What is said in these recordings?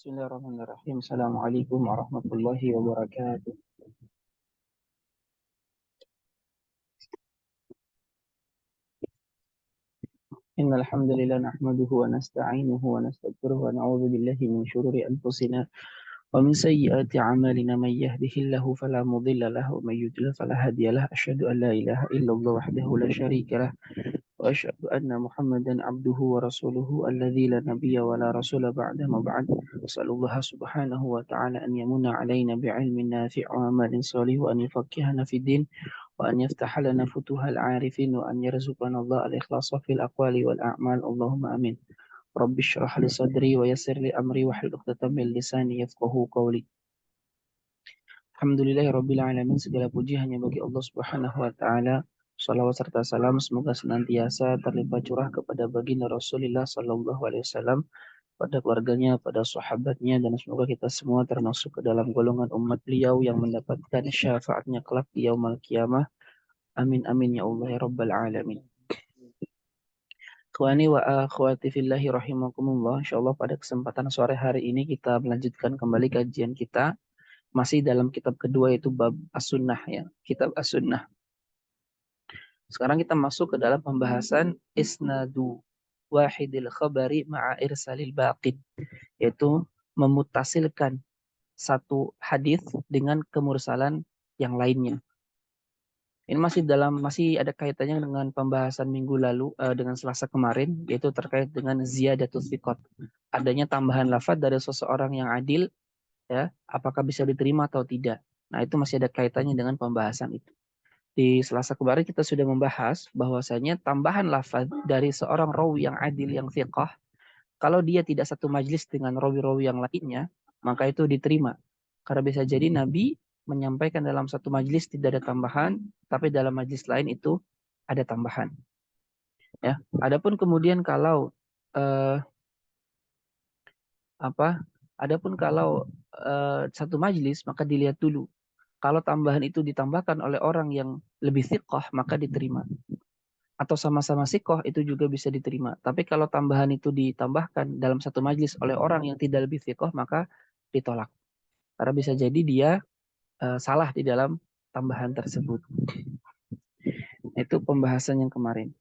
Bismillahirrahmanirrahim. Assalamualaikum warahmatullahi wabarakatuh. Innal hamdalillah nahmaduhu wa nasta'inuhu wa nastaghfiruhu wa na'udzu billahi min shururi anfusina wa min sayyiati a'malina may yahdihillahu fala mudilla lahu wa may yudlil fala hadiya lahu. Asyhadu an la ilaha illallah wahdahu la syarika lah wa asyhadu anna Muhammadan abduhu wa rasuluhu alladzi la nabiyya wa la rasula ba'da ma ba'd. Wassallallahu subhanahu wa ta'ala an yamuna 'alaina bi'ilmin nafi' wa amalin shalih wa an yufaqqihana fid din وأن يفتح لنا فتوح العارفين وأن يرزقنا الله الإخلاص في الأقوال والأعمال اللهم آمين. رب اشرح لي صدري ويسر لي أمري واحلل عقدة من لساني يفقهوا قولي. Alhamdulillahirabbil alamin, segala puji hanya bagi Allah Subhanahu wa taala. Salawat serta salam semoga senantiasa terlimpah curah kepada baginda Rasulullah sallallahu alaihi wasallam, pada keluarganya, pada sahabatnya, dan semoga kita semua termasuk ke dalam golongan umat beliau yang mendapatkan syafaatnya kelak di yaumul qiyamah. Amin amin ya Allah ya rabbal alamin. Ikhwani wa akhwati fillahi rahimakumullah. Insyaallah pada kesempatan sore hari ini kita melanjutkan kembali kajian kita masih dalam kitab kedua, yaitu bab as-sunnah, ya, kitab as-sunnah. Sekarang kita masuk ke dalam pembahasan isnadu wahidil khabari ma'a irsalil baqid, yaitu memutasilkan satu hadis dengan kemursalan yang lainnya. Ini masih ada kaitannya dengan pembahasan minggu lalu, dengan Selasa kemarin, yaitu terkait dengan ziyadatus thiqat. Adanya tambahan lafaz dari seseorang yang adil, ya, apakah bisa diterima atau tidak. Nah, itu masih ada kaitannya dengan pembahasan itu. Di Selasa kemarin kita sudah membahas bahwasanya tambahan lafaz dari seorang rawi yang adil, yang thiqah, kalau dia tidak satu majlis dengan rawi-rawi yang lainnya, maka itu diterima. Karena bisa jadi Nabi menyampaikan dalam satu majlis tidak ada tambahan, tapi dalam majlis lain itu ada tambahan. Ya, adapun kemudian kalau satu majlis, maka dilihat dulu. Kalau tambahan itu ditambahkan oleh orang yang lebih thiqah, maka diterima. Atau sama-sama thiqah, itu juga bisa diterima. Tapi kalau tambahan itu ditambahkan dalam satu majlis oleh orang yang tidak lebih thiqah, maka ditolak. Karena bisa jadi dia salah di dalam tambahan tersebut. Itu pembahasan yang kemarin.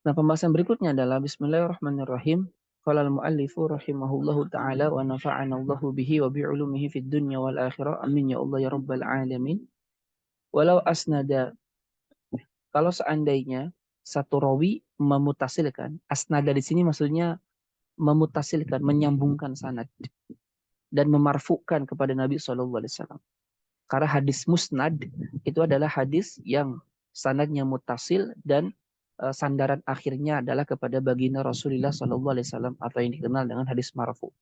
Nah, pembahasan berikutnya adalah Bismillahirrahmanirrahim. Qala al-muallifu rahimahullahu ta'ala wa nafa'ana Allahu bihi wa bi'ulumihi fid dunya wal akhirah. Amin ya Allah ya rabbal alamin. Walau asnada, kalau seandainya satu rawi memutasilkan, asnada di sini maksudnya memutasilkan, menyambungkan sanad dan memarfukan kepada Nabi SAW. Karena hadis musnad itu adalah hadis yang sanadnya mutasil dan sandaran akhirnya adalah kepada baginda Rasulullah SAW, atau yang dikenal dengan hadis marfu.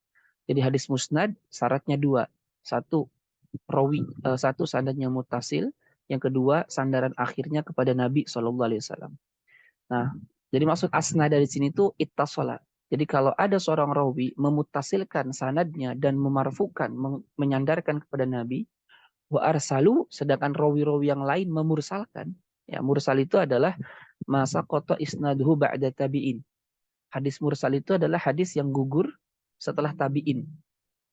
Jadi hadis musnad syaratnya dua, satu satu sanadnya mutasil, yang kedua sandaran akhirnya kepada Nabi SAW. Nah, jadi maksud asnad dari sini itu ittasala. Jadi kalau ada seorang rawi memutasilkan sanadnya dan memarfukan, menyandarkan kepada Nabi, wa arsalu, sedangkan rawi-rawi yang lain memursalkan. Ya, mursal itu adalah masa qata isnaduhu ba'da tabi'in. Hadis mursal itu adalah hadis yang gugur setelah tabi'in.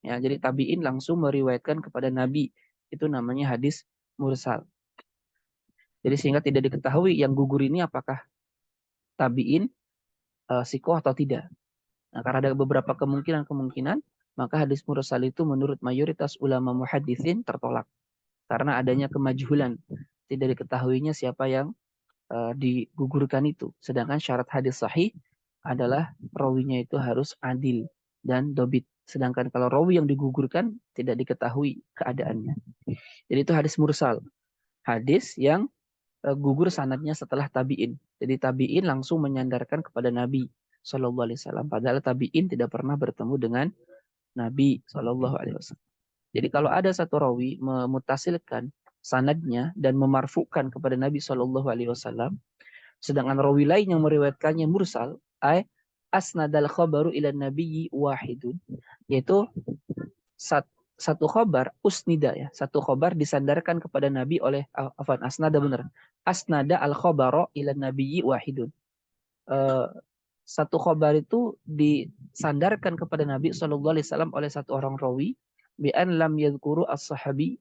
Ya, jadi tabi'in langsung meriwayatkan kepada Nabi. Itu namanya hadis mursal. Jadi sehingga tidak diketahui yang gugur ini apakah tabi'in, sikoh atau tidak. Nah, karena ada beberapa kemungkinan, maka hadis mursal itu menurut mayoritas ulama muhaditsin tertolak. Karena adanya kemajhulan, tidak diketahuinya siapa yang digugurkan itu. Sedangkan syarat hadis sahih adalah rawinya itu harus adil dan dobit. Sedangkan kalau rawi yang digugurkan tidak diketahui keadaannya. Jadi itu hadis mursal. Hadis yang gugur sanadnya setelah tabi'in. Jadi tabi'in langsung menyandarkan kepada Nabi SAW. Padahal tabi'in tidak pernah bertemu dengan Nabi SAW. Jadi kalau ada satu rawi memutasilkan sanadnya dan memarfukan kepada Nabi SAW, sedangkan rawi lain yang meriwayatkannya mursal, asnadal khabaru ila nabiyyi wahidun, yaitu satu khabar usnida, ya, satu khabar disandarkan kepada Nabi oleh asnada al khabara ila nabiyyi wahidun. satu khabar itu disandarkan kepada Nabi Shallallahu Alaihi Wasallam oleh satu orang rawi, bi'an lam yadhkuru as-sahabi,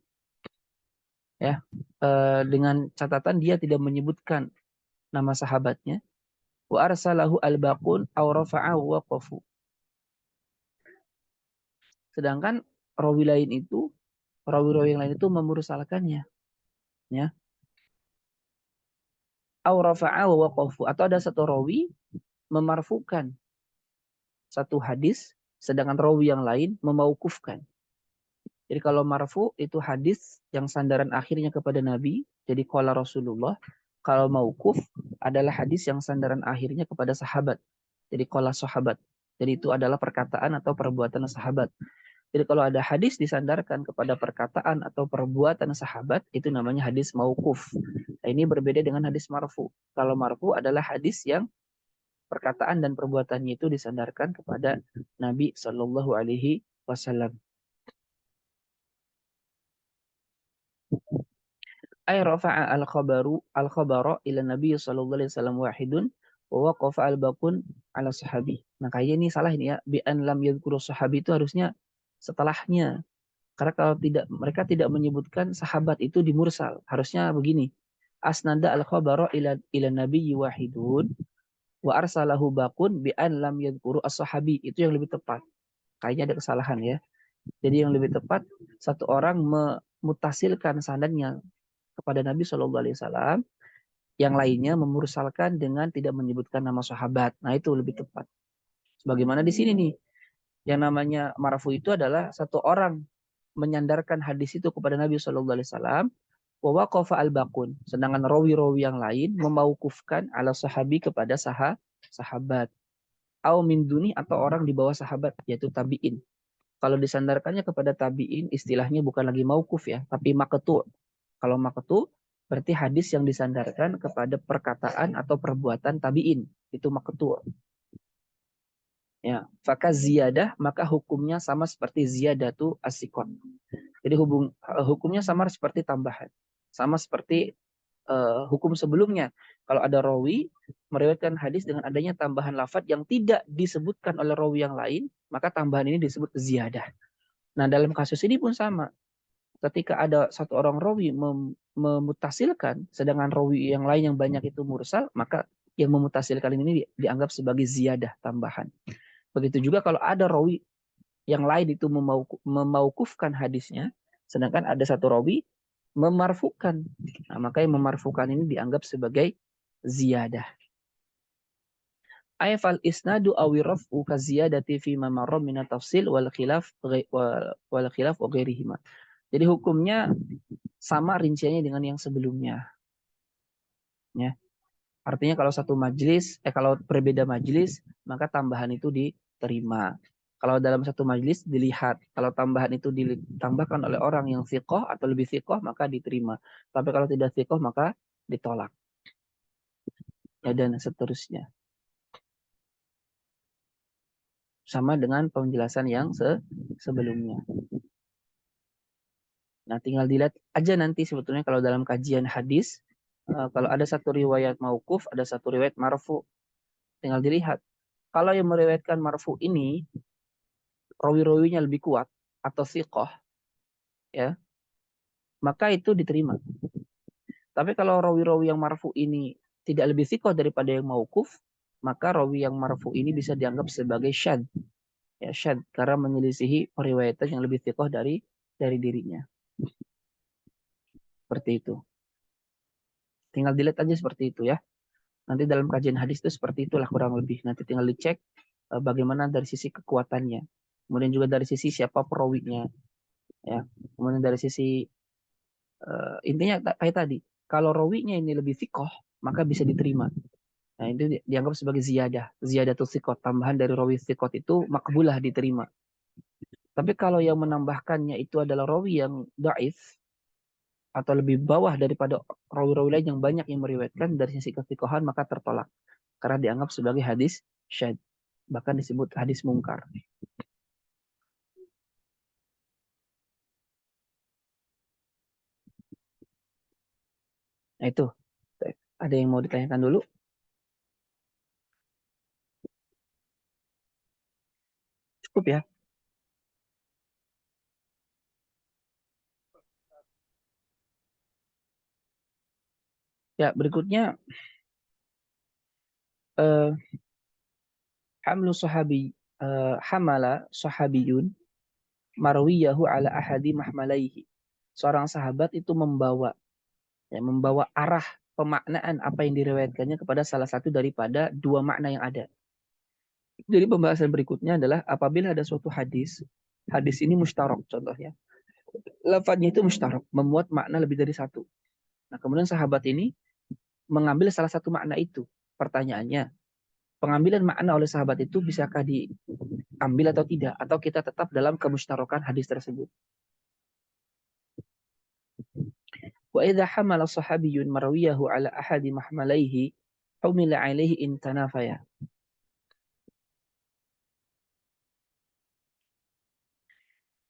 ya, dengan catatan dia tidak menyebutkan nama sahabatnya, wa arsalahu al-baqun aw rafa'ahu waqafu. Sedangkan rawi lain itu, rawi-rawi yang lain itu memursalkannya, ya. Aw rafa'ahu waqafu, atau ada satu rawi memarfukan satu hadis, sedangkan rawi yang lain memaukufkan. Jadi kalau marfu itu hadis yang sandaran akhirnya kepada Nabi, jadi qala Rasulullah. Kalau mauquf adalah hadis yang sandaran akhirnya kepada sahabat, jadi qala sahabat. Jadi itu adalah perkataan atau perbuatan sahabat. Jadi kalau ada hadis disandarkan kepada perkataan atau perbuatan sahabat, itu namanya hadis mauquf. Nah, ini berbeda dengan hadis marfu. Kalau marfu adalah hadis yang perkataan dan perbuatannya itu disandarkan kepada Nabi Shallallahu Alaihi Wasallam. Ay rafa'a al-khabara ila Nabi sallallahu alaihi wasallam wahidun wa waqafa al-baqun ala sahabi. Nah, kayaknya ini salah ini ya. Bi an lam yadhkuru sahabi itu harusnya setelahnya. Karena kalau tidak, mereka tidak menyebutkan sahabat itu di mursal. Harusnya begini. Asnada al-khabara ila Nabi wahidun wa arsalahu baqun bi an lam yadhkuru as-sahabi. Itu yang lebih tepat. Kayaknya ada kesalahan ya. Jadi yang lebih tepat, satu orang memutasilkan sanadnya kepada Nabi Shallallahu Alaihi Wasallam, yang lainnya memursalkan dengan tidak menyebutkan nama sahabat. Nah, itu lebih tepat. Sebagaimana di sini nih, yang namanya marfu itu adalah satu orang menyandarkan hadis itu kepada Nabi Shallallahu Alaihi Wasallam, wa waqafa al-baqun. Sedangkan rawi-rawi yang lain memaukufkan ala sahabi kepada sahabat. Au min duni, atau orang di bawah sahabat, yaitu tabi'in. Kalau disandarkannya kepada tabi'in, istilahnya bukan lagi maukuf ya, tapi maqtu'. Kalau maqtu berarti hadis yang disandarkan kepada perkataan atau perbuatan tabi'in, itu maqtu. Ya, maka ziyadah, maka hukumnya sama seperti ziyadatu as-siqat. Jadi hukumnya sama seperti tambahan. Sama seperti hukum sebelumnya. Kalau ada rawi meriwayatkan hadis dengan adanya tambahan lafaz yang tidak disebutkan oleh rawi yang lain, maka tambahan ini disebut ziyadah. Nah, dalam kasus ini pun sama. Ketika ada satu orang rawi memutasilkan, sedangkan rawi yang lain yang banyak itu mursal, maka yang memutasilkan ini dianggap sebagai ziyadah, tambahan. Begitu juga kalau ada rawi yang lain itu memaukufkan hadisnya, sedangkan ada satu rawi memarfukan. Nah, maka yang memarfukan ini dianggap sebagai ziyadah. Ayfal isnadu awi raf'u ka ziyadati fi ma marra min tafsil wal khilaf wa ghairihima. Jadi hukumnya sama rinciannya dengan yang sebelumnya. Ya. Artinya kalau satu majelis, kalau berbeda majelis, maka tambahan itu diterima. Kalau dalam satu majelis dilihat, kalau tambahan itu ditambahkan oleh orang yang thiqah atau lebih thiqah, maka diterima. Tapi kalau tidak thiqah, maka ditolak. Ya, dan seterusnya. Sama dengan penjelasan yang sebelumnya. Nah, tinggal dilihat aja nanti sebetulnya kalau dalam kajian hadis, kalau ada satu riwayat mauquf, ada satu riwayat marfu, tinggal dilihat. Kalau yang meriwayatkan marfu ini rawi-rawinya lebih kuat atau thiqah, ya, maka itu diterima. Tapi kalau rawi-rawi yang marfu ini tidak lebih thiqah daripada yang mauquf, maka rawi yang marfu ini bisa dianggap sebagai syadz. Ya, syadz karena menyelisihi periwayatan yang lebih thiqah dari dirinya. Seperti itu. Tinggal dilihat aja seperti itu ya. Nanti dalam kajian hadis itu seperti itulah kurang lebih. Nanti tinggal dicek bagaimana dari sisi kekuatannya. Kemudian juga dari sisi siapa perawinya. Ya. Kemudian dari sisi intinya kayak tadi. Kalau rawinya ini lebih thiqah, maka bisa diterima. Nah, itu dianggap sebagai ziyadah. Ziyadatul thiqat. Tambahan dari rawi thiqat itu makbulah diterima. Tapi kalau yang menambahkannya itu adalah rawi yang daif, atau lebih bawah daripada rawi-rawi lain yang banyak yang meriwayatkan dari sisi kefikohan, maka tertolak karena dianggap sebagai hadis syadz, bahkan disebut hadis mungkar. Nah, itu ada yang mau ditanyakan dulu? Cukup ya. Ya, berikutnya eh, hamlu sahabi hamala sahabiyun marwiyahu ala ahadi mahmalaihi. Seorang sahabat itu membawa arah pemaknaan apa yang diriwayatkannya kepada salah satu daripada dua makna yang ada. Jadi pembahasan berikutnya adalah apabila ada suatu hadis, hadis ini mustarok contohnya. Lafadznya itu mustarok, memuat makna lebih dari satu. Nah, kemudian sahabat ini mengambil salah satu makna itu. Pertanyaannya, pengambilan makna oleh sahabat itu bisakah diambil atau tidak? Atau kita tetap dalam kemustarokan hadis tersebut? Wa idza hamala sahabiyyun marwiyahu ala ahadi mahmalaihi humila alaihi in tanafaya.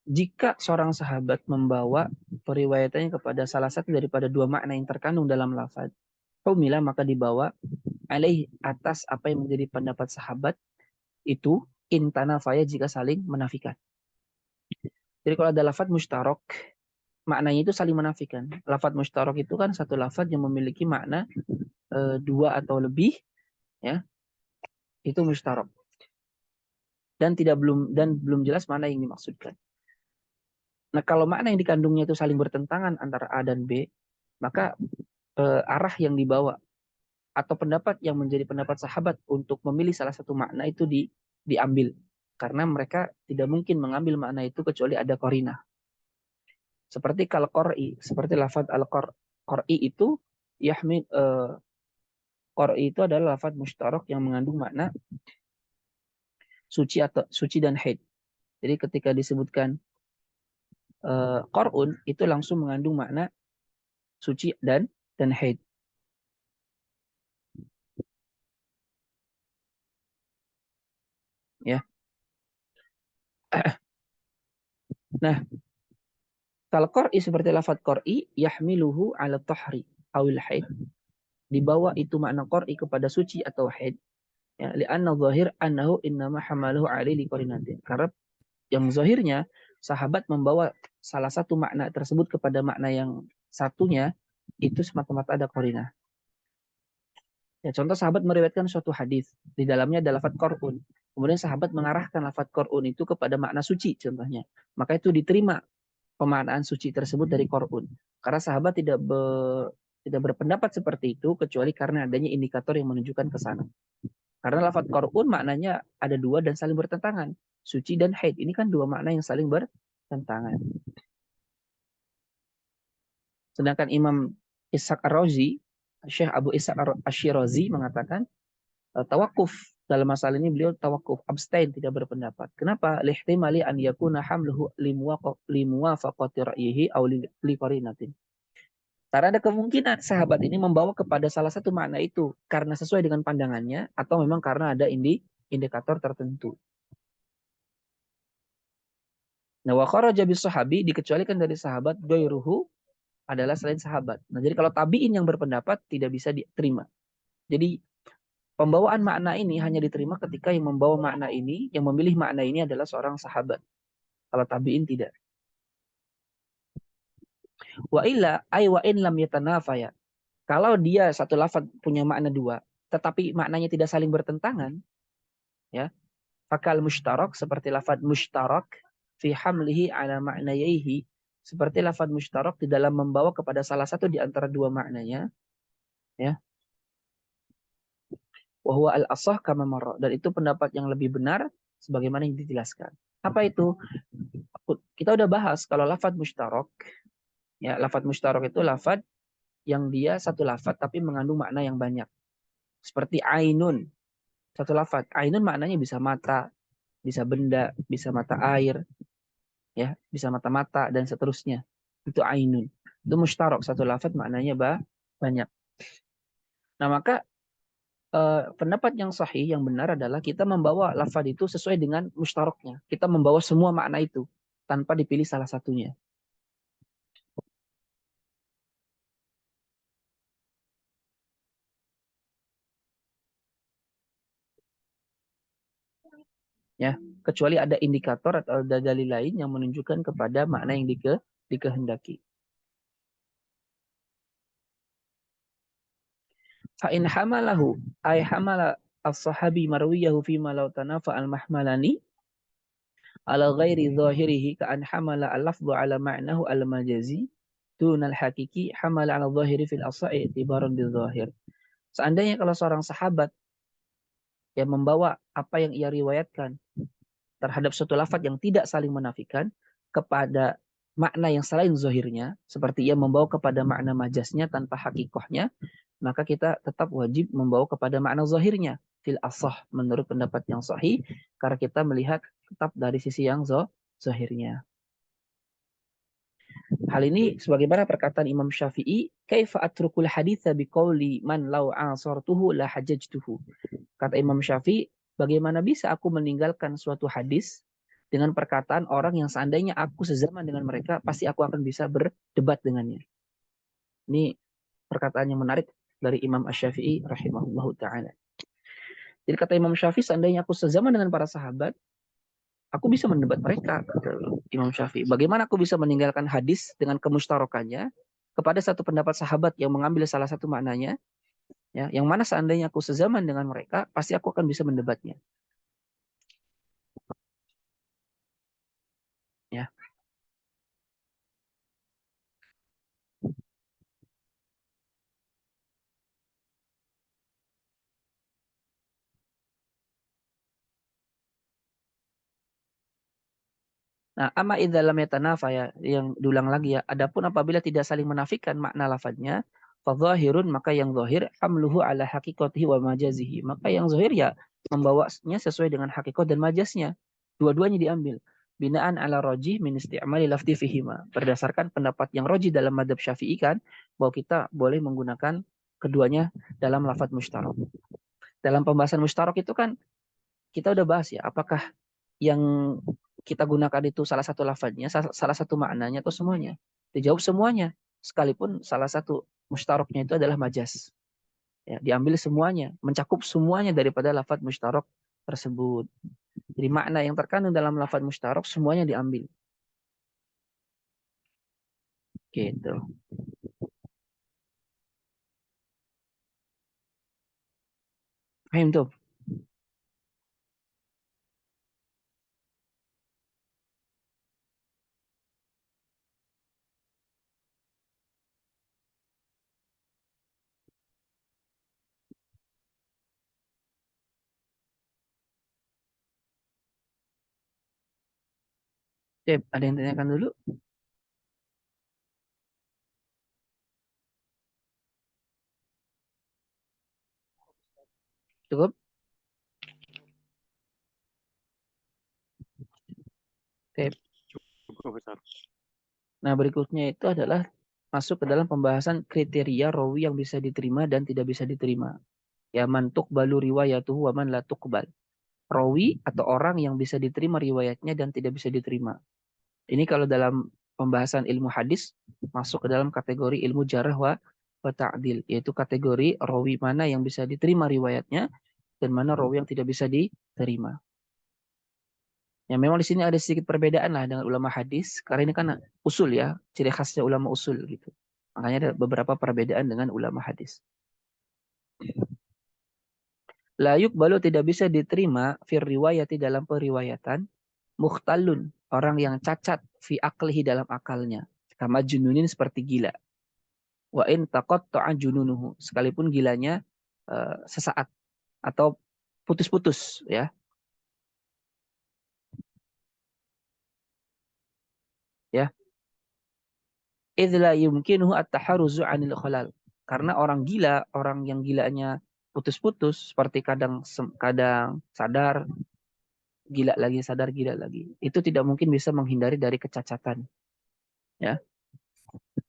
Jika seorang sahabat membawa periwayatannya kepada salah satu daripada dua makna yang terkandung dalam lafaz, humila maka dibawa alaih atas apa yang menjadi pendapat sahabat itu in tanafaya jika saling menafikan. Jadi kalau ada lafaz mustarok, maknanya itu saling menafikan. Lafaz mustarok itu kan satu lafaz yang memiliki makna dua atau lebih, ya, itu mustarok. Dan belum jelas mana yang dimaksudkan. Nah, kalau makna yang dikandungnya itu saling bertentangan antara A dan B, maka arah yang dibawa atau pendapat yang menjadi pendapat sahabat untuk memilih salah satu makna itu diambil. Karena mereka tidak mungkin mengambil makna itu kecuali ada korina. Seperti kal qur'i, seperti lafaz al-qur'i itu yahmil qur'i itu adalah lafaz mustarak yang mengandung makna suci dan haid. Jadi ketika disebutkan Qur'un itu langsung mengandung makna suci dan haid. Ya. Nah, kalau qur'i seperti lafaz qur'i yahmiluhu ala tahri awil haid. Dibawa itu makna qur'i kepada suci atau haid. Ya, li'anna zahir annahu innama hamaluhu alaihi liqarinatin. Karena yang zahirnya sahabat membawa salah satu makna tersebut kepada makna yang satunya itu semata-mata ada qarinah. Ya, contoh sahabat meriwayatkan suatu hadis, di dalamnya ada lafaz Qur'un. Kemudian sahabat mengarahkan lafaz Qur'un itu kepada makna suci contohnya. Maka itu diterima pemaknaan suci tersebut dari Qur'un. Karena sahabat tidak berpendapat seperti itu kecuali karena adanya indikator yang menunjukkan ke sana. Karena lafaz Qur'un maknanya ada dua dan saling bertentangan. Suci dan haid. Ini kan dua makna yang saling bertentangan. Sedangkan Imam Ishaq Ar-Razi, Syekh Abu Ishaq Ash-Shirazi mengatakan tawakuf dalam masalah ini beliau tawakuf abstain tidak berpendapat. Kenapa? Lihtimali an yakuna hamluhu limuwafaqati ra'yihi aw liqarinatin. Karena ada kemungkinan sahabat ini membawa kepada salah satu makna itu karena sesuai dengan pandangannya atau memang karena ada indikator tertentu. Nah, wa kharaja bis sahabi dikecualikan dari sahabat ghairuhu adalah selain sahabat. Nah, jadi kalau tabi'in yang berpendapat tidak bisa diterima. Jadi pembawaan makna ini hanya diterima ketika yang membawa makna ini, yang memilih makna ini adalah seorang sahabat. Kalau tabi'in tidak. Wa illa ay wa in lam yatanafaya. Kalau dia satu lafaz punya makna dua, tetapi maknanya tidak saling bertentangan, ya. Fakal mushtarak seperti lafaz mushtarak fi hamlihi ala ma'nayaihi, seperti lafaz mushtarak di dalam membawa kepada salah satu di antara dua maknanya, ya. Wa huwa al-asah kama marra, dan itu pendapat yang lebih benar sebagaimana yang dijelaskan. Apa itu? Kita udah bahas kalau lafaz mushtarak, ya, lafaz mushtarak itu lafaz yang dia satu lafaz tapi mengandung makna yang banyak. Seperti ainun, satu lafaz. Ainun maknanya bisa mata, bisa benda, bisa mata air, ya, bisa mata-mata dan seterusnya. Itu ainun. Itu mushtarak, satu lafaz maknanya banyak. Nah, maka pendapat yang sahih yang benar adalah kita membawa lafaz itu sesuai dengan mushtaraknya. Kita membawa semua makna itu tanpa dipilih salah satunya. Ya. kecuali ada indikator atau ada dalil lain yang menunjukkan kepada makna yang dikehendaki. Fa in hamalahu ay hamala as-sahabi marwiyahu fi ma law tanafa al-mahmalani ala ghairi zahirihi ka an hamala al-lafdhu ala ma'nahu al-majazi dunal hakiki hamala ala zahiri fil asai i'tibaran bil zahir. Seandainya kalau seorang sahabat yang membawa apa yang ia riwayatkan terhadap suatu lafaz yang tidak saling menafikan kepada makna yang selain zahirnya, seperti ia membawa kepada makna majasnya tanpa hakikohnya, maka kita tetap wajib membawa kepada makna zahirnya fil asah menurut pendapat yang sahih, karena kita melihat tetap dari sisi yang zahirnya. Hal ini sebagaimana perkataan Imam Syafi'i, kaifa atrukul haditsa biqauli man law ansartuhu la hajajtuhu. Kata Imam Syafi'i, bagaimana bisa aku meninggalkan suatu hadis dengan perkataan orang yang seandainya aku sezaman dengan mereka, pasti aku akan bisa berdebat dengannya. Ini perkataan yang menarik dari Imam Asy-Syafi'i rahimahullahu ta'ala. Jadi kata Imam Syafi'i, seandainya aku sezaman dengan para sahabat, aku bisa mendebat mereka, kata Imam Syafi'i. Bagaimana aku bisa meninggalkan hadis dengan kemustarokannya kepada satu pendapat sahabat yang mengambil salah satu maknanya, ya, yang mana seandainya aku sezaman dengan mereka, pasti aku akan bisa mendebatnya. Ya. Nah, amma idza lam yatanafa, ya, yang diulang lagi ya. Adapun apabila tidak saling menafikan makna lafadznya, fa zahirun, maka yang zahir hamluhu ala haqiqatihi wa majazihi. Maka yang zahir ya membawanya sesuai dengan hakikat dan majaznya. Dua-duanya diambil. Binaan ala rajih min isti'mali lafzi fihima. Berdasarkan pendapat yang rajih dalam madhab Syafi'i kan, bahwa kita boleh menggunakan keduanya dalam lafadz mustarak. Dalam pembahasan mustarak itu kan kita udah bahas ya, apakah yang kita gunakan itu salah satu lafadznya, salah satu maknanya, atau semuanya? Dijawab semuanya. Sekalipun salah satu mustaroknya itu adalah majas. Ya, diambil semuanya, mencakup semuanya daripada lafadz mustarok tersebut. Jadi makna yang terkandung dalam lafadz mustarok semuanya diambil. Gitu. Paham tuh? Cep, ada yang tanyakan dulu? Cukup? Cep. Nah, berikutnya itu adalah masuk ke dalam pembahasan kriteria rawi yang bisa diterima dan tidak bisa diterima. Ya, man tuqbalu riwayatuhu wa man la tuqbal. Rawi atau orang yang bisa diterima riwayatnya dan tidak bisa diterima. Ini kalau dalam pembahasan ilmu hadis masuk ke dalam kategori ilmu jarh wa ta'dil, yaitu kategori rawi mana yang bisa diterima riwayatnya dan mana rawi yang tidak bisa diterima. Ya, memang di sini ada sedikit perbedaan lah dengan ulama hadis, karena ini kan usul ya, ciri khasnya ulama usul gitu. Makanya ada beberapa perbedaan dengan ulama hadis. La yuqbalu, tidak bisa diterima fir riwayati, dalam periwayatan, mukhtalun, orang yang cacat, fi aklihi, dalam akalnya, kama jununin, seperti gila. Wa in taqatta'a jununuhu, sekalipun gilanya sesaat atau putus-putus, ya. Ya. Idz la yumkinuhu at-taharruzu 'anil khalal. Karena orang gila, orang yang gilanya putus-putus, seperti kadang kadang sadar, gila lagi, sadar, gila lagi. Itu tidak mungkin bisa menghindari dari kecacatan, ya.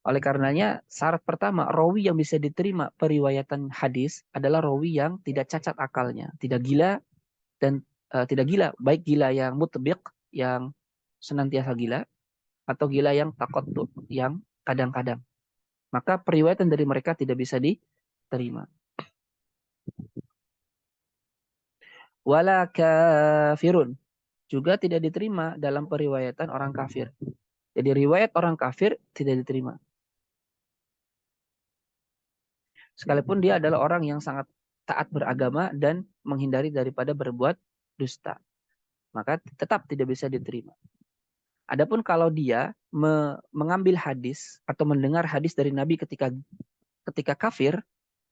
Oleh karenanya, syarat pertama rawi yang bisa diterima periwayatan hadis adalah rawi yang tidak cacat akalnya, tidak gila, dan tidak gila, baik gila yang mutbiq, yang senantiasa gila, atau gila yang takottu, yang kadang-kadang. Maka periwayatan dari mereka tidak bisa diterima. Wala kafirun, juga tidak diterima dalam periwayatan orang kafir. Jadi riwayat orang kafir tidak diterima. Sekalipun dia adalah orang yang sangat taat beragama dan menghindari daripada berbuat dusta, maka tetap tidak bisa diterima. Adapun kalau dia mengambil hadis atau mendengar hadis dari Nabi ketika kafir,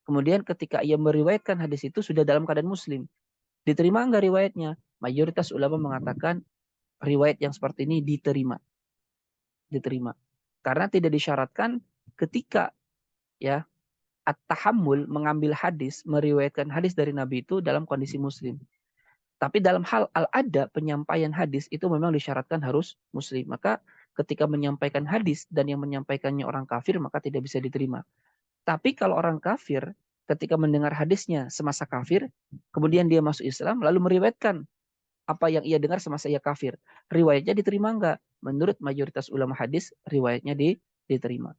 kemudian ketika ia meriwayatkan hadis itu sudah dalam keadaan muslim, diterima enggak riwayatnya? Mayoritas ulama mengatakan riwayat yang seperti ini diterima. Karena tidak disyaratkan ketika ya at-tahammul mengambil hadis, meriwayatkan hadis dari Nabi itu dalam kondisi muslim. Tapi dalam hal al-ada, penyampaian hadis itu memang disyaratkan harus muslim. Maka ketika menyampaikan hadis dan yang menyampaikannya orang kafir, maka tidak bisa diterima. Tapi kalau orang kafir, ketika mendengar hadisnya semasa kafir, kemudian dia masuk Islam, lalu meriwayatkan apa yang ia dengar semasa ia kafir. Riwayatnya diterima enggak? Menurut mayoritas ulama hadis, riwayatnya diterima.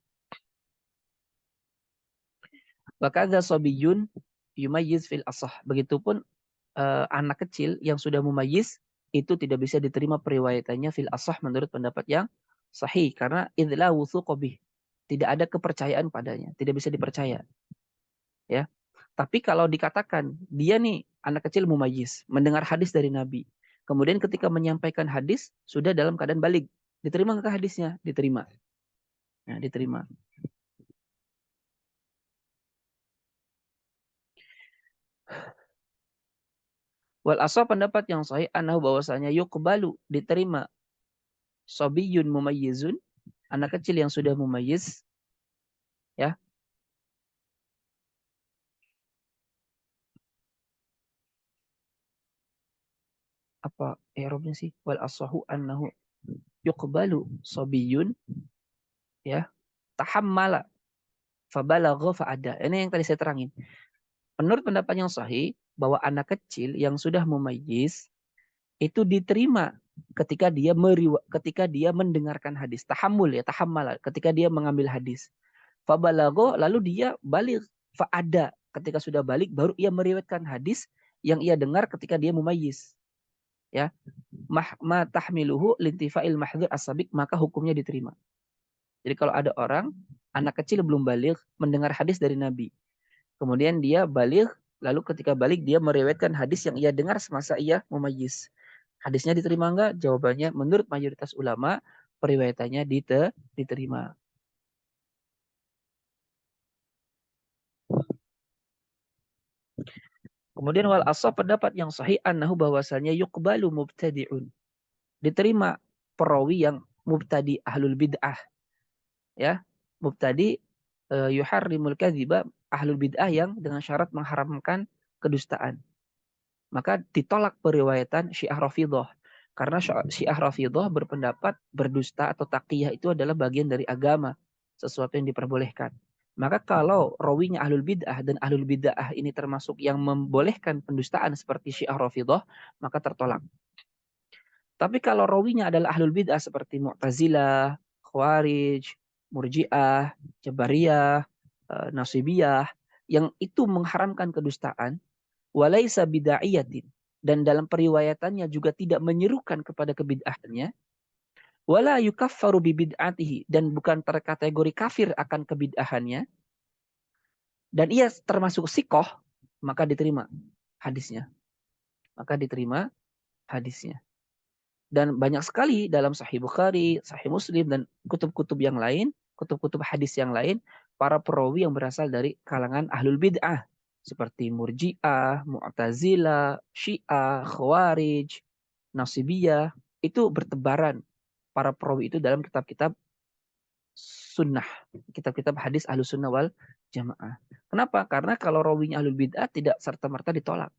Wakadha sobiyun yumayyiz fil asah. Begitupun anak kecil yang sudah mumayyiz itu tidak bisa diterima periwayatannya fil asah menurut pendapat yang sahih karena idla wuthuqa bih. Tidak ada kepercayaan padanya, tidak bisa dipercaya. Ya. Tapi kalau dikatakan dia nih anak kecil mumayyiz, mendengar hadis dari Nabi. Kemudian ketika menyampaikan hadis sudah dalam keadaan balik. Diterima enggak hadisnya? Diterima. Nah, diterima. Wal asah pendapat yang sahih anahu bahwasanya yuqbalu diterima sobiyun mumayyizun, anak kecil yang sudah mumayyiz, ya. Apa i'rabnya sih? Wal asahu annahu yuqbalu sobiyun, ya, tahammala fabalagha faada. Ini yang tadi saya terangin. Menurut pendapat yang sahih bahwa anak kecil yang sudah mumayyiz itu diterima ketika dia mendengarkan hadis. Tahammul ya, tahammala ketika dia mengambil hadis. Fabalago lalu dia balik faada ketika sudah balik baru ia meriwayatkan hadis yang ia dengar ketika dia mumayyiz. Ya, ma tahmiluhu lintifa'il mahdzur as-sabiq maka hukumnya diterima. Jadi kalau ada orang anak kecil belum balik mendengar hadis dari Nabi. Kemudian dia balik lalu ketika balik dia meriwayatkan hadis yang ia dengar semasa ia mumayyiz. Hadisnya diterima enggak? Jawabannya menurut mayoritas ulama periwayatannya diterima. Kemudian wal asah pendapat yang sahih annahu bahwasanya yuqbalu mubtadi'un. Diterima perawi yang mubtadi ahlul bid'ah, ya. Mubtadi yuharrimul kadhiba ahlul bid'ah yang dengan syarat mengharamkan kedustaan. Maka ditolak periwayatan Syiah Rafidhah. Karena Syiah Rafidhah berpendapat berdusta atau taqiyah itu adalah bagian dari agama, sesuatu yang diperbolehkan. Maka kalau rawinya ahlul bid'ah dan ahlul bid'ah ini termasuk yang membolehkan pendustaan seperti Syiah Rafidhah, maka tertolak. Tapi kalau rawinya adalah ahlul bid'ah seperti Mu'tazilah, Khawarij, Murji'ah, Jabariyah, Nasibiyah, yang itu mengharamkan kedustaan, walaisa bid'a'iyatin, dan dalam periwayatannya juga tidak menyerukan kepada kebid'ahannya, wala yukaffaru bibid'atihi, dan bukan terkategori kafir akan kebid'ahannya, dan ia termasuk sikoh, maka diterima hadisnya. Maka diterima hadisnya. Dan banyak sekali dalam Sahih Bukhari, Sahih Muslim, dan kutub-kutub yang lain, kutub-kutub hadis yang lain, para perawi yang berasal dari kalangan ahlul bid'ah. Seperti Murji'ah, Mu'tazilah, Syiah, Khawarij, Nasibiyah. Itu bertebaran para perawi itu dalam kitab-kitab sunnah. Kitab-kitab hadis ahlus sunnah wal jamaah. Kenapa? Karena kalau rawinya ahlul bid'ah tidak serta-merta ditolak.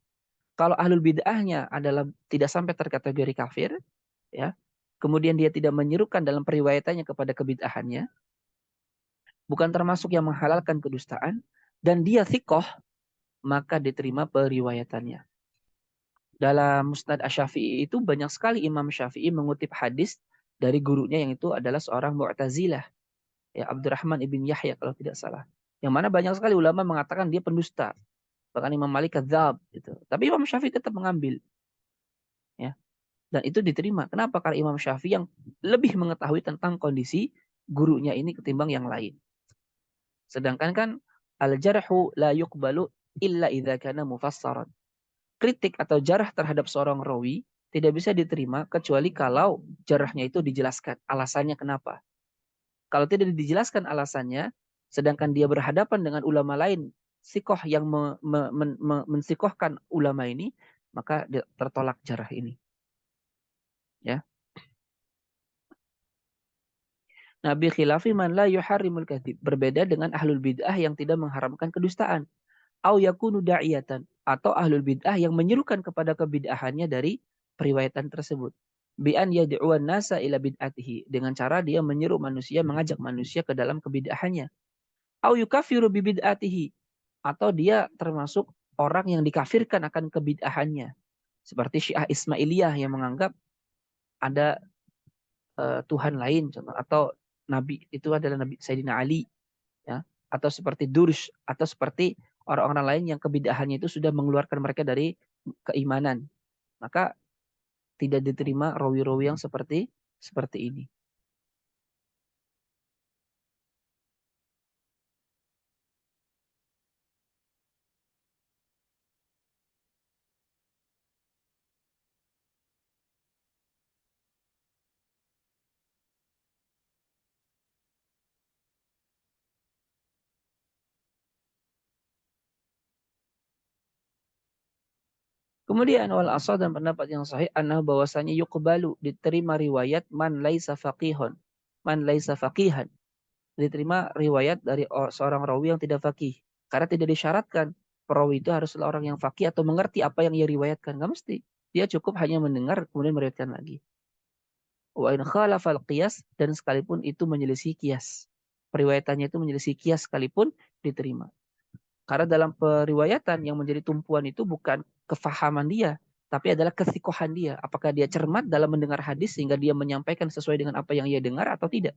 Kalau ahlul bid'ahnya adalah tidak sampai terkategori kafir, ya, kemudian dia tidak menyerukan dalam periwayatannya kepada kebid'ahannya, bukan termasuk yang menghalalkan kedustaan, dan dia thikoh, maka diterima periwayatannya. Dalam Musnad Asy-Syafi'i itu banyak sekali Imam Syafi'i mengutip hadis dari gurunya yang itu adalah seorang Mu'tazilah, ya, Abdurrahman ibn Yahya kalau tidak salah. Yang mana banyak sekali ulama mengatakan dia pendusta. Bahkan Imam Malik kadzab gitu. Tapi Imam Syafi'i tetap mengambil, ya. Dan itu diterima. Kenapa? Karena Imam Syafi'i yang lebih mengetahui tentang kondisi gurunya ini ketimbang yang lain. Sedangkan kan al-jarhu la yuqbalu illa idza kana mufassaran. Kritik atau jarah terhadap seorang rawi tidak bisa diterima kecuali kalau jarahnya itu dijelaskan alasannya kenapa. Kalau tidak dijelaskan alasannya, sedangkan dia berhadapan dengan ulama lain, sikoh yang mensikohkan ulama ini, maka tertolak jarah ini. Ya. Nabi khilafi man la yuharrimul kadzib. Berbeda dengan ahlul bid'ah yang tidak mengharamkan kedustaan. Au yakunu da'iyatan. Atau ahlul bid'ah yang menyerukan kepada kebid'ahannya dari periwayatan tersebut. Bi'an yad'uan nasa ila bid'atihi. Dengan cara dia menyeru manusia, mengajak manusia ke dalam kebid'ahannya. Au yukafiru bibid'atihi. Atau dia termasuk orang yang dikafirkan akan kebid'ahannya. Seperti Syiah Ismailiyah yang menganggap ada Tuhan lain, atau Nabi itu adalah Nabi Sayyidina Ali, ya, atau seperti Dursh, atau seperti orang-orang lain yang kebidahannya itu sudah mengeluarkan mereka dari keimanan, maka tidak diterima rawi-rawi yang seperti ini. Kemudian wal asal dan pendapat yang sahih anah bahwasanya yuqbalu diterima riwayat man laisa faqihan, diterima riwayat dari seorang rawi yang tidak faqih. Karena tidak disyaratkan perawi itu haruslah orang yang faqih atau mengerti apa yang ia riwayatkan. Nggak mesti. Dia cukup hanya mendengar kemudian meriwayatkan lagi. Wa in khalafal qiyas, dan sekalipun itu menyelisih kias. Periwayatannya itu menyelisih kias sekalipun diterima. Karena dalam periwayatan yang menjadi tumpuan itu bukan kefahaman dia, tapi adalah kesikohan dia. Apakah dia cermat dalam mendengar hadis sehingga dia menyampaikan sesuai dengan apa yang ia dengar atau tidak.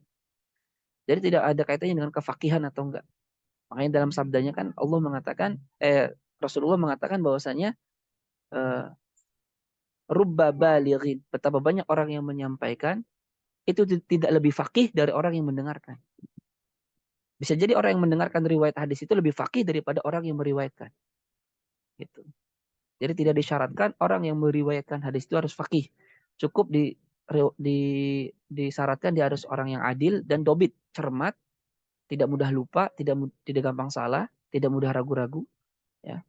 Jadi tidak ada kaitannya dengan kefakihan atau enggak. Makanya dalam sabdanya kan Allah mengatakan, Rasulullah mengatakan bahwasanya eh, rubba balighin, betapa banyak orang yang menyampaikan itu tidak lebih fakih dari orang yang mendengarkan. Bisa jadi orang yang mendengarkan riwayat hadis itu lebih fakih daripada orang yang meriwayatkan. Gitu. Jadi tidak disyaratkan orang yang meriwayatkan hadis itu harus fakih. Cukup di, disyaratkan dia harus orang yang adil dan dobit, cermat, tidak mudah lupa, tidak gampang salah, tidak mudah ragu-ragu. Ya.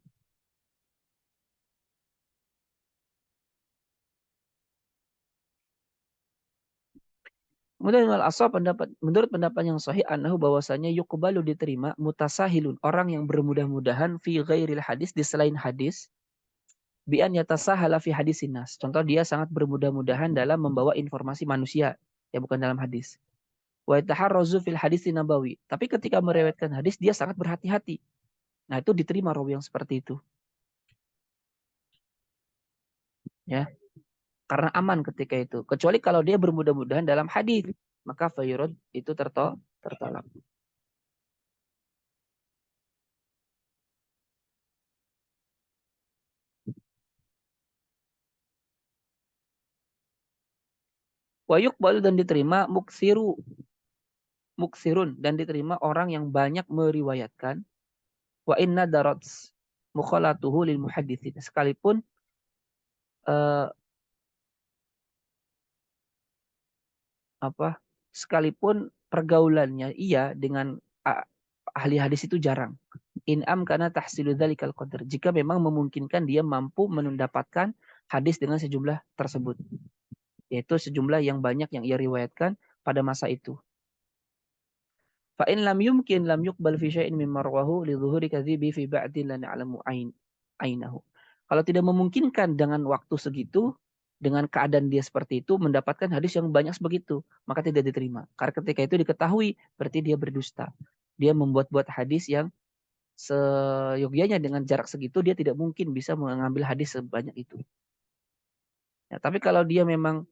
Kemudian wal asal menurut pendapat yang sahih annahu bahwasanya yuqbalu diterima mutasahilun, orang yang bermudah-mudahan fi ghairil hadis, di selain hadis, bi an yatasahala fi hadisinas. Contoh dia sangat bermudah-mudahan dalam membawa informasi manusia, ya bukan dalam hadis. Wa yataharrazu fil hadis nabawi. Tapi ketika meriwayatkan hadis dia sangat berhati-hati. Nah, itu diterima rawi yang seperti itu, ya. Karena aman ketika itu. Kecuali kalau dia bermudah-mudahan dalam hadis, maka fayurad itu tertolak. Wa yuqbalu dan diterima muksirun, dan diterima orang yang banyak meriwayatkan. Wa inna darat mukhalatuhu lil muhadditsin, sekalipun eh, apa sekalipun pergaulannya ia dengan ahli hadis itu jarang. In'am karena tahsilu dzalikal qadar, jika memang memungkinkan dia mampu mendapatkan hadis dengan sejumlah tersebut, yaitu sejumlah yang banyak yang ia riwayatkan pada masa itu. Fa in lam yumkin lam yuqbal fi syai'in mimma rawahu li dhuhuri kadhibi fi ba'din la na'lamu ainahu. Kalau tidak memungkinkan dengan waktu segitu, dengan keadaan dia seperti itu mendapatkan hadis yang banyak sebegitu, maka tidak diterima. Karena ketika itu diketahui berarti dia berdusta. Dia membuat-buat hadis yang seyogyanya dengan jarak segitu, dia tidak mungkin bisa mengambil hadis sebanyak itu. Ya, tapi kalau dia memang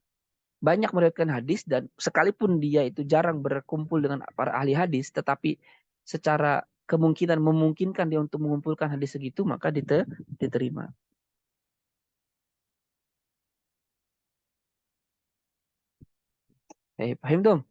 banyak meriwayatkan hadis dan sekalipun dia itu jarang berkumpul dengan para ahli hadis, tetapi secara kemungkinan memungkinkan dia untuk mengumpulkan hadis segitu, maka diterima. Paham dong?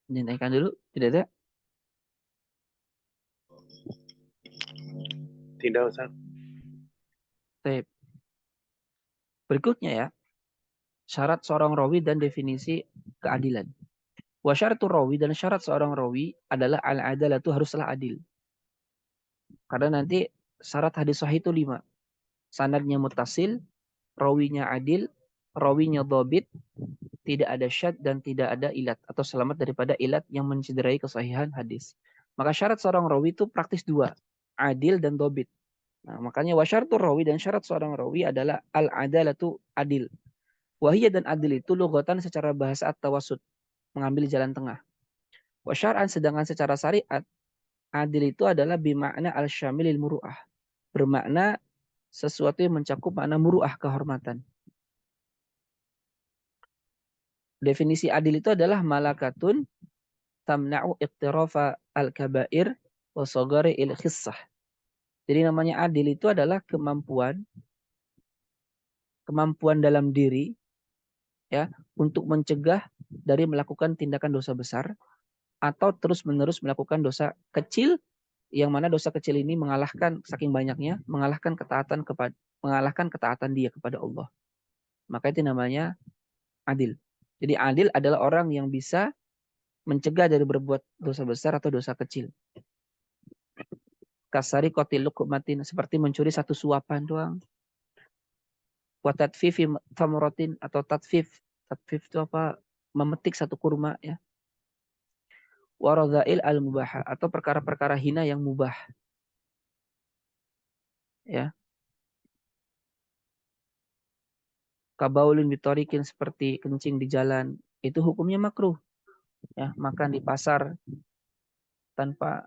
Dinaikkan dulu, tidak ada. Tidak usah. Baik. Berikutnya ya, syarat seorang rawi dan definisi keadilan. Wa syaratul rawi dan syarat seorang rawi adalah al-adalatu haruslah adil. Karena nanti syarat hadis sahih itu 5. Sanadnya mutasil, rawinya adil, rawinya dhabit, tidak ada syad dan tidak ada ilat atau selamat daripada ilat yang mencederai kesahihan hadis. Maka syarat seorang rawi itu praktis 2, adil dan dhabit. Nah, makanya wasyaratul rawi dan syarat seorang rawi adalah al-adalatu adil. Wahiyah dan adil itu lughatan secara bahasa at-tawassut, mengambil jalan tengah. Wasyar'an sedangkan secara syariat adil itu adalah bimakna al-syamilil muru'ah. Bermakna sesuatu yang mencakup makna muru'ah, kehormatan. Definisi adil itu adalah malakatun tamna'u iqtirafa al-kabair wa sagari il-khissah. Jadi namanya adil itu adalah kemampuan dalam diri ya untuk mencegah dari melakukan tindakan dosa besar atau terus-menerus melakukan dosa kecil yang mana dosa kecil ini saking banyaknya mengalahkan ketaatan dia kepada Allah. Maka itu namanya adil. Jadi adil adalah orang yang bisa mencegah dari berbuat dosa besar atau dosa kecil. Kasari kotil lukumatin, seperti mencuri satu suapan doang. Watatfifi tamrotin atau tatfif. Tatfif itu apa? Memetik satu kurma ya. Waradhail al-mubah atau perkara-perkara hina yang mubah. Ya. Kabaulin bitorikin seperti kencing di jalan. Itu hukumnya makruh. Ya, makan di pasar tanpa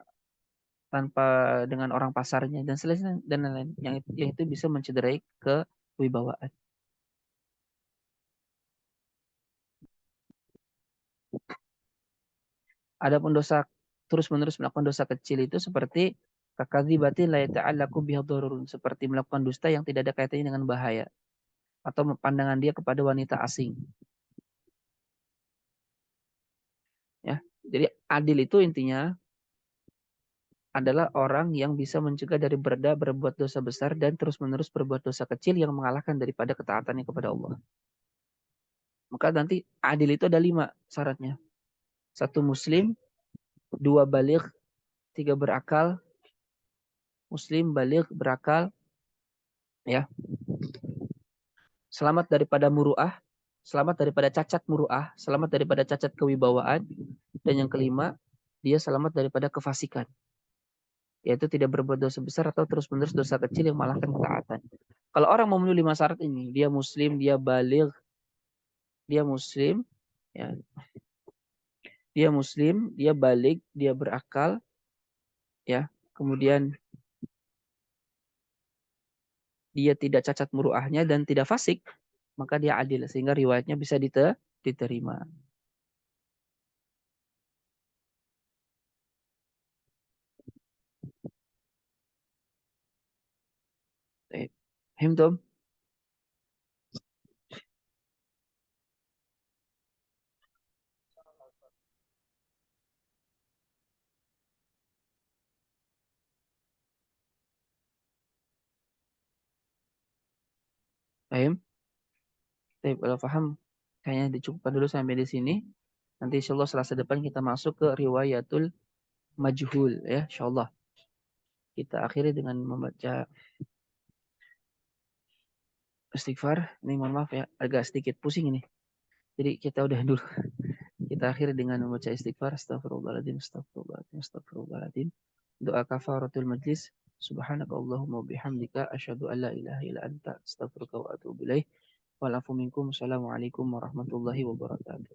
tanpa dengan orang pasarnya dan selesai dan lain-lain yang itu bisa mencederai kewibawaan. Adapun dosa terus-menerus melakukan dosa kecil itu seperti kakadzibatin la yata'allaqu biha dharurun, seperti melakukan dusta yang tidak ada kaitannya dengan bahaya atau pandangan dia kepada wanita asing. Ya. Jadi adil itu intinya adalah orang yang bisa mencegah dari berbuat dosa besar dan terus-menerus berbuat dosa kecil yang mengalahkan daripada ketaatannya kepada Allah. Maka nanti adil itu ada 5 syaratnya. 1 muslim, 2 baligh, 3 berakal, muslim baligh berakal, ya. Selamat daripada muru'ah, selamat daripada cacat muru'ah, selamat daripada cacat kewibawaan, dan yang kelima, dia selamat daripada kefasikan, yaitu tidak berbuat dosa besar atau terus-menerus dosa kecil yang malahkan ketaatan. Kalau orang memenuhi 5 syarat ini, dia muslim, dia baligh, dia muslim, ya, dia muslim, dia baligh, dia berakal, ya, kemudian dia tidak cacat muruahnya dan tidak fasik, maka dia adil sehingga riwayatnya bisa diterima. Himtum? Fahim? Kalau paham, kayaknya dicukupkan dulu sampai di sini. Nanti insya Allah Selasa depan kita masuk ke riwayatul majhul ya, insya Allah. Kita akhiri dengan membaca istighfar. Ini mohon maaf ya, agak sedikit pusing ini. Jadi kita udah dulu. Kita akhiri dengan membaca istighfar. Astagfirullahaladzim, astagfirullahaladzim, astagfirullahaladzim. Doa kafaratul majlis. Subhanakallahumma bihamdika asyhadu an la ilaha illa anta astaghfiruka wa atubu ilaik. Walafu minkum. Assalamualaikum warahmatullahi wabarakatuh.